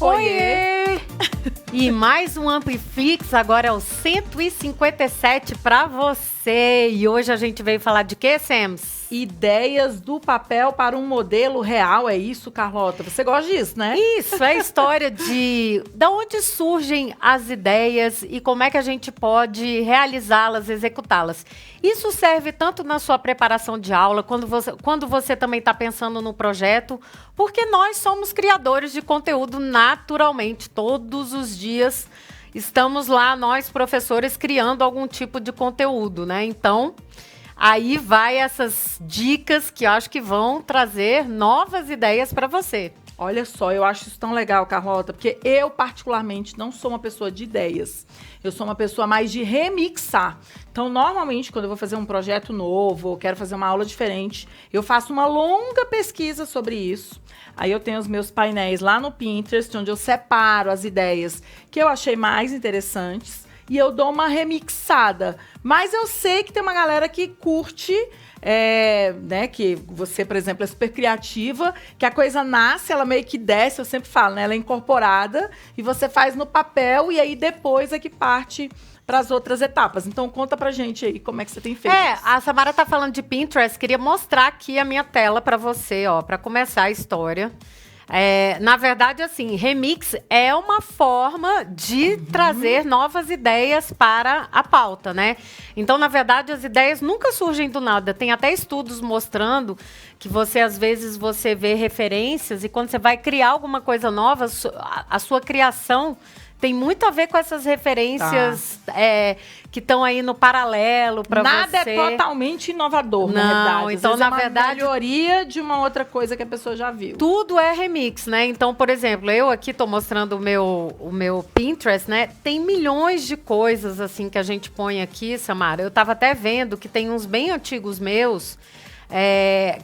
Oiê! E mais um Ampliflix, agora é o 157 para você. E hoje a gente veio falar de quê, Sams? Ideias do papel para um modelo real, é isso, Carlota? Você gosta disso, né? Isso, é a história de onde surgem as ideias e como é que a gente pode realizá-las, executá-las. Isso serve tanto na sua preparação de aula, quando você também está pensando no projeto, porque nós somos criadores de conteúdo naturalmente, todos os dias estamos lá, nós professores, criando algum tipo de conteúdo, né? Então, aí vai essas dicas que eu acho que vão trazer novas ideias para você. Olha só, eu acho isso tão legal, Carlota, porque eu, particularmente, não sou uma pessoa de ideias. Eu sou uma pessoa mais de remixar. Então, normalmente, quando eu vou fazer um projeto novo, ou quero fazer uma aula diferente, eu faço uma longa pesquisa sobre isso. Aí eu tenho os meus painéis lá no Pinterest, onde eu separo as ideias que eu achei mais interessantes e eu dou uma remixada. Mas eu sei que tem uma galera que curte, né, que você, por exemplo, é super criativa, que a coisa nasce, ela meio que desce, eu sempre falo, né, ela é incorporada e você faz no papel e aí depois é que parte para as outras etapas. Então, conta pra gente aí como é que você tem feito isso. A Samara tá falando de Pinterest, queria mostrar aqui a minha tela para você, ó, para começar a história. Na verdade, assim, remix é uma forma de trazer novas ideias para a pauta, né? Então, na verdade, as ideias nunca surgem do nada. Tem até estudos mostrando que às vezes, você vê referências e quando você vai criar alguma coisa nova, a sua criação tem muito a ver com essas referências que estão aí no paralelo para você. Nada é totalmente inovador, na verdade. Então, na verdade, é uma melhoria de uma outra coisa que a pessoa já viu. Tudo é remix, né? Então, por exemplo, eu aqui tô mostrando o meu Pinterest, né? Tem milhões de coisas, assim, que a gente põe aqui, Samara. Eu tava até vendo que tem uns bem antigos meus,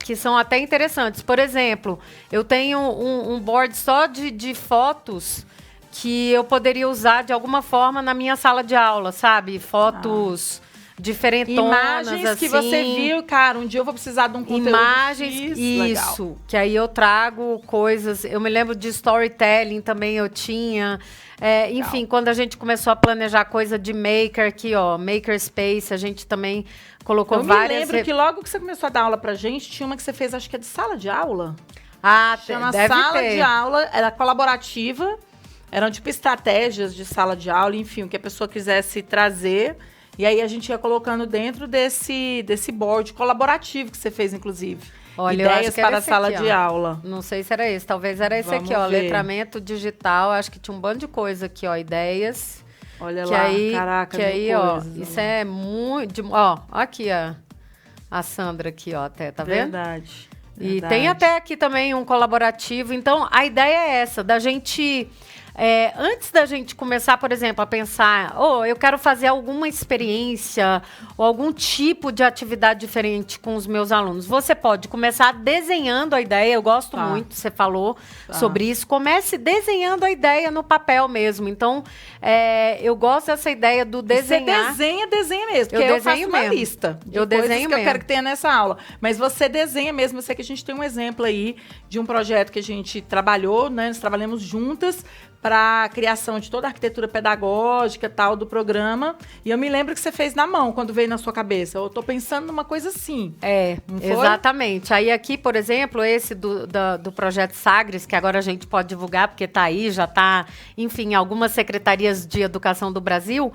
que são até interessantes. Por exemplo, eu tenho um board só de fotos que eu poderia usar de alguma forma na minha sala de aula, sabe? Fotos diferentonas, imagens assim. Que você viu, cara, um dia eu vou precisar de um conteúdo imagens, X, isso, legal. Que aí eu trago coisas, eu me lembro de storytelling também eu tinha, enfim, quando a gente começou a planejar coisa de maker aqui, ó, Makerspace, a gente também colocou várias... Eu me lembro que logo que você começou a dar aula pra gente, tinha uma que você fez, acho que é de sala de aula. Chama sala de aula, era colaborativa. Eram tipo estratégias de sala de aula, enfim, o que a pessoa quisesse trazer. E aí a gente ia colocando dentro desse board colaborativo que você fez, inclusive. Olha, ideias para a sala aqui, de aula. Não sei se era esse, talvez era esse aqui, ó. ver. Letramento digital, acho que tinha um bando de coisa aqui, ó. Ideias. Olha lá, caraca, que aí, ó, coisas, isso é muito... Ó, aqui, a Sandra aqui, ó, até, tá vendo? Verdade. E tem até aqui também um colaborativo. Então, a ideia é essa, da gente... antes da gente começar, por exemplo, a pensar, eu quero fazer alguma experiência ou algum tipo de atividade diferente com os meus alunos. Você pode começar desenhando a ideia. Eu gosto muito, você falou sobre isso. Comece desenhando a ideia no papel mesmo. Então, eu gosto dessa ideia do desenhar. Você desenha mesmo. Porque eu faço uma lista de coisas que eu quero que tenha nessa aula. Mas você desenha mesmo. Eu sei que a gente tem um exemplo aí de um projeto que a gente trabalhou, né? Nós trabalhamos juntas para a criação de toda a arquitetura pedagógica tal do programa. E eu me lembro que você fez na mão quando veio na sua cabeça. Eu tô pensando numa coisa assim. Não foi? Exatamente. Aí aqui, por exemplo, esse do projeto Sagres, que agora a gente pode divulgar, porque tá aí, já tá, enfim, algumas secretarias de educação do Brasil.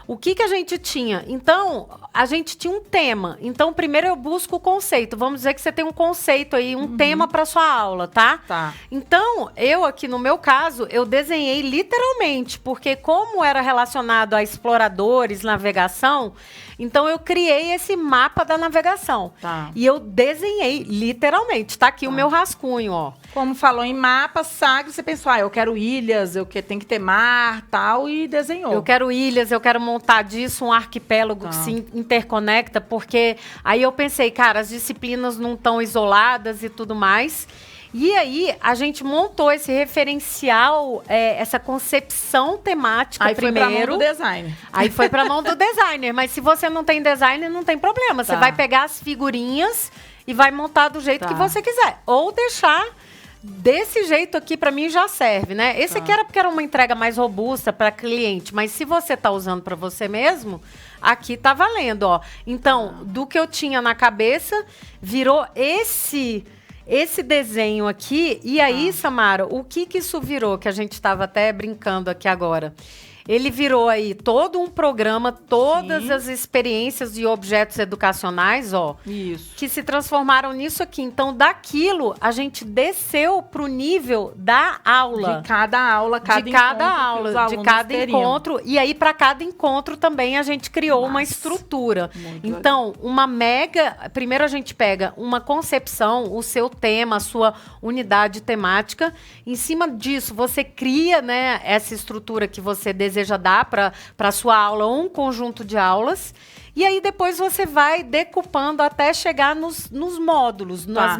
O que a gente tinha? Então, a gente tinha um tema. Então, primeiro eu busco o conceito. Vamos dizer que você tem um conceito aí, um tema para sua aula, tá? Tá. Então, eu aqui no meu caso, eu desenhei literalmente, porque como era relacionado a exploradores, navegação, então eu criei esse mapa da navegação. Tá. E eu desenhei literalmente. Tá aqui o meu rascunho, ó. Como falou em mapa, Sagres, você pensou, eu quero ilhas, tem que ter mar, tal, e desenhou. Eu quero ilhas, eu quero montar disso um arquipélago que se interconecta, porque aí eu pensei, cara, as disciplinas não estão isoladas e tudo mais. E aí, a gente montou esse referencial, essa concepção temática aí primeiro. Aí foi pra mão do designer. Aí foi pra mão do designer. Mas se você não tem designer, não tem problema. Você vai pegar as figurinhas e vai montar do jeito que você quiser. Ou deixar desse jeito aqui, para mim, já serve, né? Esse aqui era porque era uma entrega mais robusta para cliente, mas se você tá usando para você mesmo, aqui tá valendo, ó. Então, do que eu tinha na cabeça, virou esse desenho aqui. E aí, Samara, o que isso virou? Que a gente estava até brincando aqui agora. Ele virou aí todo um programa, todas as experiências e objetos educacionais, ó, que se transformaram nisso aqui. Então, daquilo, a gente desceu para o nível da aula. De cada aula, de cada encontro. E aí, para cada encontro também, a gente criou uma estrutura. Então, primeiro a gente pega uma concepção, o seu tema, a sua unidade temática. Em cima disso, você cria, né, essa estrutura que você deseja dar para a sua aula, um conjunto de aulas. E aí depois você vai decupando até chegar nos módulos, nas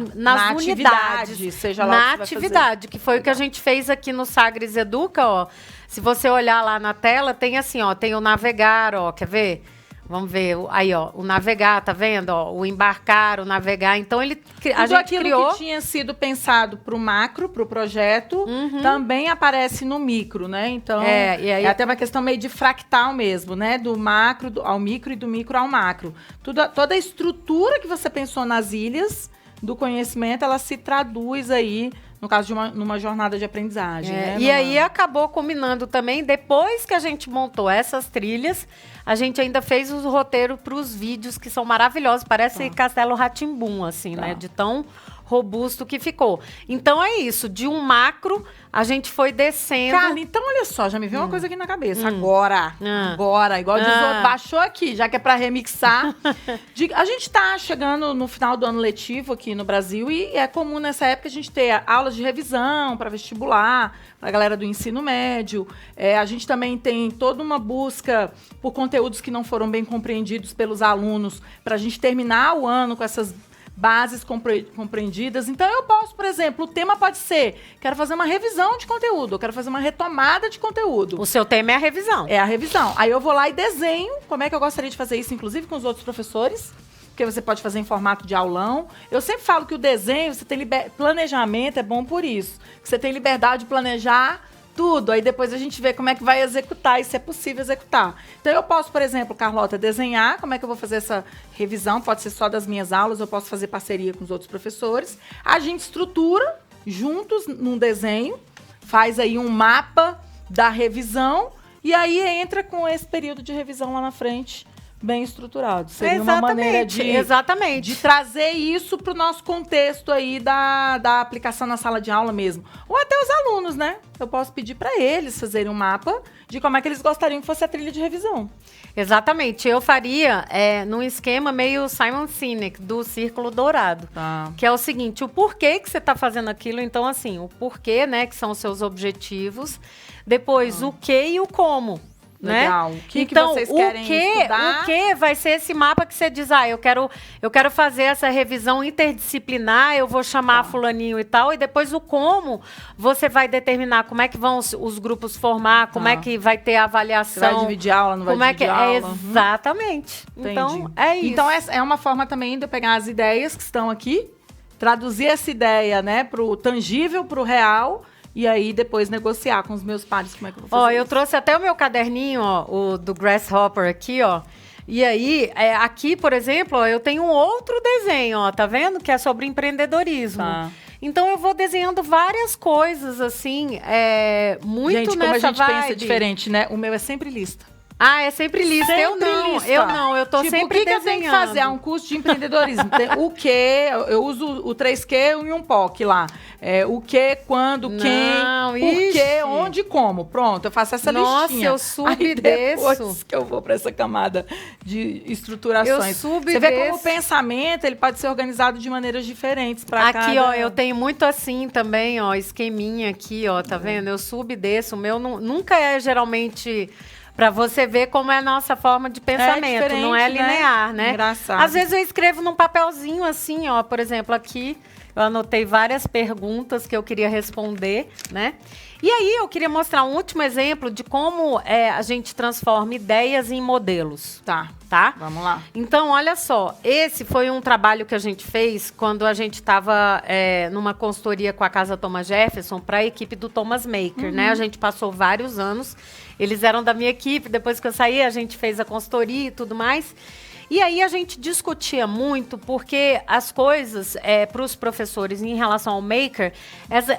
unidades. Seja lá na atividade, que foi o que a gente fez aqui no Sagres Educa, ó. Se você olhar lá na tela, tem assim, ó, tem o navegar, ó, quer ver? Vamos ver, aí, ó, o navegar, tá vendo? Ó, o embarcar, o navegar. Então, a gente criou... que tinha sido pensado para o macro, para o projeto, também aparece no micro, né? Então, é até uma questão meio de fractal mesmo, né? Do macro ao micro e do micro ao macro. Toda a estrutura que você pensou nas ilhas do conhecimento, ela se traduz aí, no caso de numa jornada de aprendizagem. Né? E aí acabou combinando também, depois que a gente montou essas trilhas, a gente ainda fez os roteiros para os vídeos, que são maravilhosos. Parece Castelo Rá-Tim-Bum, assim, né? De tão robusto que ficou. Então é isso, de um macro, a gente foi descendo. Cara, então olha só, já me veio uma coisa aqui na cabeça. Agora, igual diz o outro, baixou aqui, já que é para remixar. A gente tá chegando no final do ano letivo aqui no Brasil e é comum nessa época a gente ter aulas de revisão para vestibular, para a galera do ensino médio. A gente também tem toda uma busca por conteúdos que não foram bem compreendidos pelos alunos, para a gente terminar o ano com essas bases compreendidas. Então, eu posso, por exemplo, o tema pode ser, quero fazer uma revisão de conteúdo, eu quero fazer uma retomada de conteúdo. O seu tema é a revisão. É a revisão. Aí eu vou lá e desenho como é que eu gostaria de fazer isso, inclusive com os outros professores, porque você pode fazer em formato de aulão. Eu sempre falo que o desenho, você tem planejamento, é bom por isso. Que você tem liberdade de planejar tudo, aí depois a gente vê como é que vai executar e se é possível executar. Então eu posso, por exemplo, Carlota, desenhar como é que eu vou fazer essa revisão, pode ser só das minhas aulas, eu posso fazer parceria com os outros professores. A gente estrutura juntos num desenho, faz aí um mapa da revisão e aí entra com esse período de revisão lá na frente, bem estruturado. Seria uma maneira de trazer isso para o nosso contexto aí da aplicação na sala de aula mesmo. Ou até os alunos, né? Eu posso pedir para eles fazerem um mapa de como é que eles gostariam que fosse a trilha de revisão. Exatamente. Eu faria num esquema meio Simon Sinek, do Círculo Dourado. Que é o seguinte, o porquê que você está fazendo aquilo. Então, assim, o porquê, né, que são os seus objetivos. Depois, o que e o como. Legal. Né? O que vocês querem estudar? O que vai ser esse mapa que você diz, eu quero fazer essa revisão interdisciplinar, eu vou chamar fulaninho e tal, e depois o como você vai determinar como é que vão os grupos formar, como é que vai ter a avaliação. Você vai dividir aula, não vai dividir aula. Exatamente. Então, é isso. Então, essa é uma forma também de eu pegar as ideias que estão aqui, traduzir essa ideia, né, para o tangível, para o real. E aí, depois, negociar com os meus pares como é que eu vou fazer eu trouxe até o meu caderninho, o do Grasshopper aqui, ó. E aí, aqui, por exemplo, eu tenho um outro desenho, ó, tá vendo? Que é sobre empreendedorismo. Então, eu vou desenhando várias coisas, assim, muito gente, como nessa a gente pensa diferente, né? O meu é sempre lista. É sempre lista. Eu tô sempre desenhando. O que eu tenho que fazer? Um curso de empreendedorismo. O quê? Eu uso o 3Q e um POC lá. O quê, quando, quem, por quê, onde, como. Pronto, eu faço essa listinha. Nossa, eu subo e desço. Depois que eu vou para essa camada de estruturações. Eu subo e Você vê como o pensamento ele pode ser organizado de maneiras diferentes para cada... Aqui, ó, eu tenho muito assim também, ó, esqueminha aqui, ó, tá vendo? Eu subo e desço. O meu nunca é geralmente... Para você ver como é a nossa forma de pensamento, não é linear, né? Engraçado. Às vezes eu escrevo num papelzinho assim, ó, por exemplo, aqui, Eu anotei várias perguntas que eu queria responder, né? E aí eu queria mostrar um último exemplo de como a gente transforma ideias em modelos. Tá? Vamos lá. Então, olha só, esse foi um trabalho que a gente fez quando a gente estava numa consultoria com a Casa Thomas Jefferson para a equipe do Thomas Maker, né? A gente passou vários anos, eles eram da minha equipe, depois que eu saí a gente fez a consultoria e tudo mais. E aí a gente discutia muito, porque as coisas para os professores em relação ao Maker,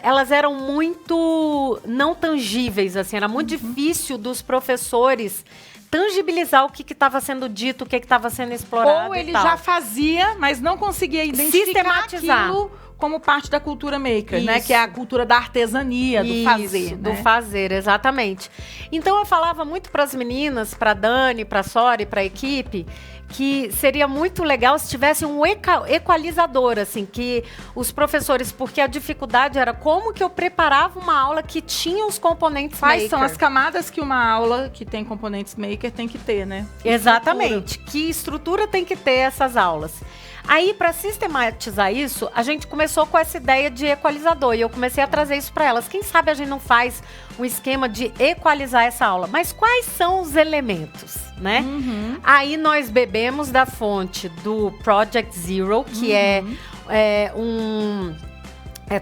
elas eram muito não tangíveis, assim, era muito difícil dos professores tangibilizar o que estava sendo dito, o que estava sendo explorado. Ou ele já fazia, mas não conseguia identificar aquilo como parte da cultura maker, né? Que é a cultura da artesania, do fazer. Do fazer, exatamente. Então eu falava muito para as meninas, para Dani, para Sori, para a equipe, que seria muito legal se tivesse um equalizador, assim, que os professores, porque a dificuldade era como que eu preparava uma aula que tinha os componentes maker. Quais são as camadas que uma aula que tem componentes maker tem que ter, né? Exatamente. Que estrutura tem que ter essas aulas? Aí, para sistematizar isso, a gente começou com essa ideia de equalizador. E eu comecei a trazer isso para elas. Quem sabe a gente não faz um esquema de equalizar essa aula? Mas quais são os elementos, né? Aí nós bebemos da fonte do Project Zero, que é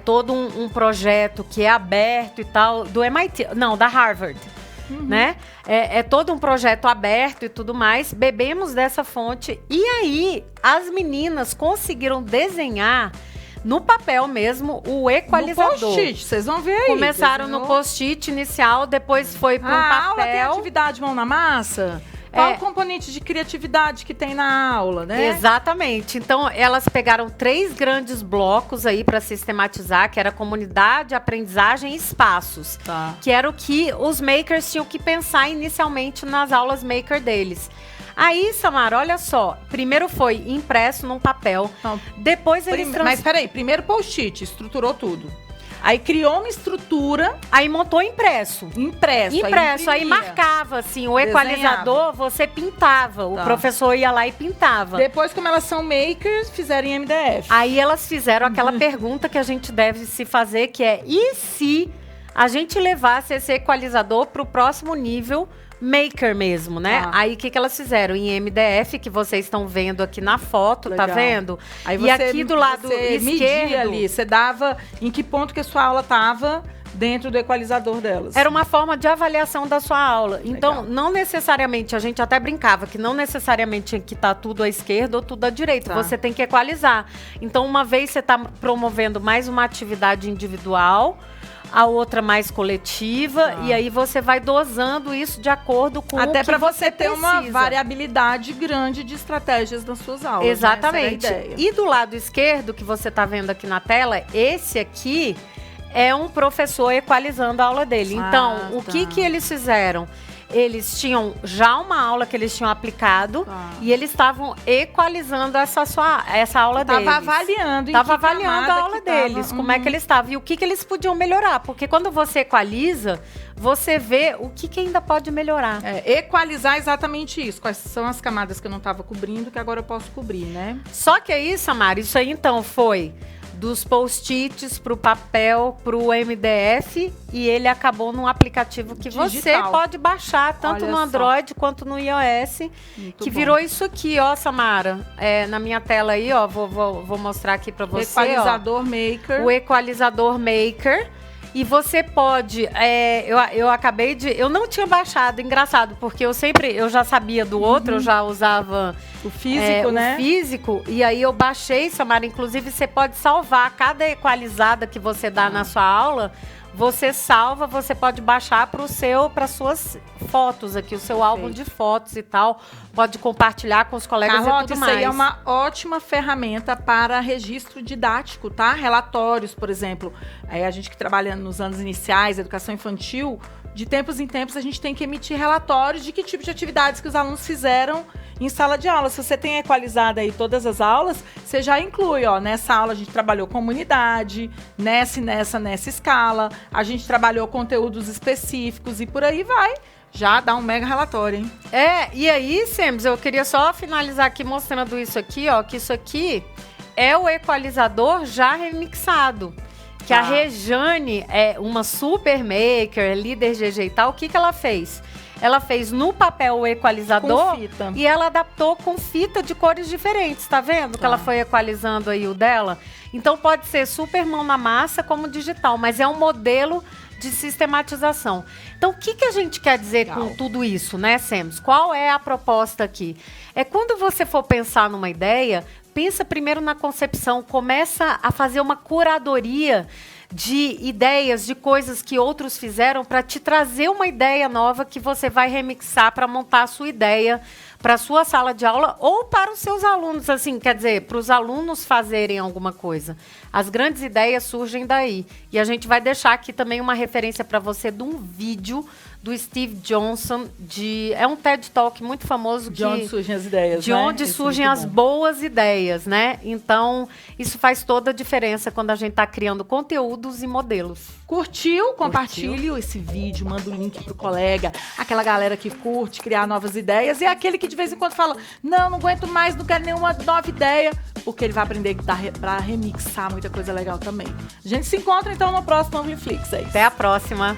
todo um projeto que é aberto e tal, do MIT, não, da Harvard. Né? É todo um projeto aberto e tudo mais. Bebemos dessa fonte e aí as meninas conseguiram desenhar no papel mesmo o equalizador. No post-it, vocês vão ver aí. Começaram no post-it inicial, depois foi para um papel. A aula tem atividade mão na massa? Qual o componente de criatividade que tem na aula, né? Exatamente. Então, elas pegaram 3 grandes blocos aí para sistematizar, que era comunidade, aprendizagem e espaços. Que era o que os makers tinham que pensar inicialmente nas aulas maker deles. Aí, Samara, olha só. Primeiro foi impresso num papel. Depois eles... Mas peraí, primeiro post-it, estruturou tudo. Aí criou uma estrutura. Aí montou impresso. Impresso. Aí marcava, assim, o equalizador, você pintava. O professor ia lá e pintava. Depois, como elas são makers, fizeram em MDF. Aí elas fizeram aquela pergunta que a gente deve se fazer, que é: e se a gente levasse esse equalizador para o próximo nível maker mesmo, né? Aí o que elas fizeram? Em MDF, que vocês estão vendo aqui na foto, tá vendo? Aí e aqui do lado esquerdo, media ali, você dava em que ponto que a sua aula tava dentro do equalizador delas. Era uma forma de avaliação da sua aula. Então, não necessariamente, a gente até brincava que não necessariamente tinha que estar tudo à esquerda ou tudo à direita. Você tem que equalizar. Então, uma vez você está promovendo mais uma atividade individual, a outra mais coletiva, e aí você vai dosando isso de acordo com até o que você ter precisa. uma variabilidade grande de estratégias nas suas aulas. Exatamente. Né? Essa era a ideia. E do lado esquerdo, que você está vendo aqui na tela, esse aqui é um professor equalizando a aula dele. Então, o que eles fizeram? Eles tinham já uma aula que eles tinham aplicado e eles estavam equalizando essa aula deles. Estava avaliando a aula deles, como é que eles estavam e o que eles podiam melhorar. Porque quando você equaliza, você vê o que ainda pode melhorar. Equalizar exatamente isso. Quais são as camadas que eu não estava cobrindo, que agora eu posso cobrir, né? Só que aí, Samara, isso aí então foi dos post-its para o papel, para o MDF, e ele acabou num aplicativo que digital. Você pode baixar, tanto no Android quanto no iOS, que virou isso aqui, ó, Samara. Na minha tela aí, ó, vou mostrar aqui para você. Equalizador Maker. O equalizador Maker. E você pode, eu não tinha baixado, engraçado, porque eu já sabia do outro, eu já usava o físico, né? O físico, e aí eu baixei, Samara, inclusive você pode salvar cada equalizada que você dá na sua aula, você salva, você pode baixar para suas fotos aqui, o seu álbum de fotos e tal, pode compartilhar com os colegas Carlota, e tudo mais. Isso aí é uma ótima ferramenta para registro didático, tá? Relatórios, por exemplo. Aí a gente que trabalha nos anos iniciais, educação infantil, de tempos em tempos a gente tem que emitir relatórios de que tipo de atividades que os alunos fizeram em sala de aula. Se você tem equalizado aí todas as aulas, você já inclui, ó, nessa aula a gente trabalhou comunidade, nessa escala, a gente trabalhou conteúdos específicos e por aí vai. Já dá um mega relatório, hein? E aí, Sems, eu queria só finalizar aqui mostrando isso aqui, ó, que isso aqui é o equalizador já remixado. Que a Rejane é uma super maker, líder GG e tal. O que ela fez? Ela fez no papel o equalizador e ela adaptou com fita de cores diferentes, tá vendo? Que ela foi equalizando aí o dela. Então pode ser super mão na massa como digital, mas é um modelo de sistematização. Então o que a gente quer dizer com tudo isso, né, Sems? Qual é a proposta aqui? É quando você for pensar numa ideia, pensa primeiro na concepção, começa a fazer uma curadoria de ideias, de coisas que outros fizeram para te trazer uma ideia nova que você vai remixar para montar a sua ideia para a sua sala de aula ou para os seus alunos, assim, quer dizer, para os alunos fazerem alguma coisa. As grandes ideias surgem daí. E a gente vai deixar aqui também uma referência para você de um vídeo do Steve Johnson, é um TED Talk muito famoso. De onde surgem as ideias, de onde surgem as boas ideias, né? Então, isso faz toda a diferença quando a gente está criando conteúdos e modelos. Curtiu? Compartilhe esse vídeo, manda o link pro colega, aquela galera que curte criar novas ideias e aquele que de vez em quando fala, não aguento mais, não quero nenhuma nova ideia, porque ele vai aprender para remixar muita coisa legal também. A gente se encontra então no próximo Ampliflix. Até a próxima!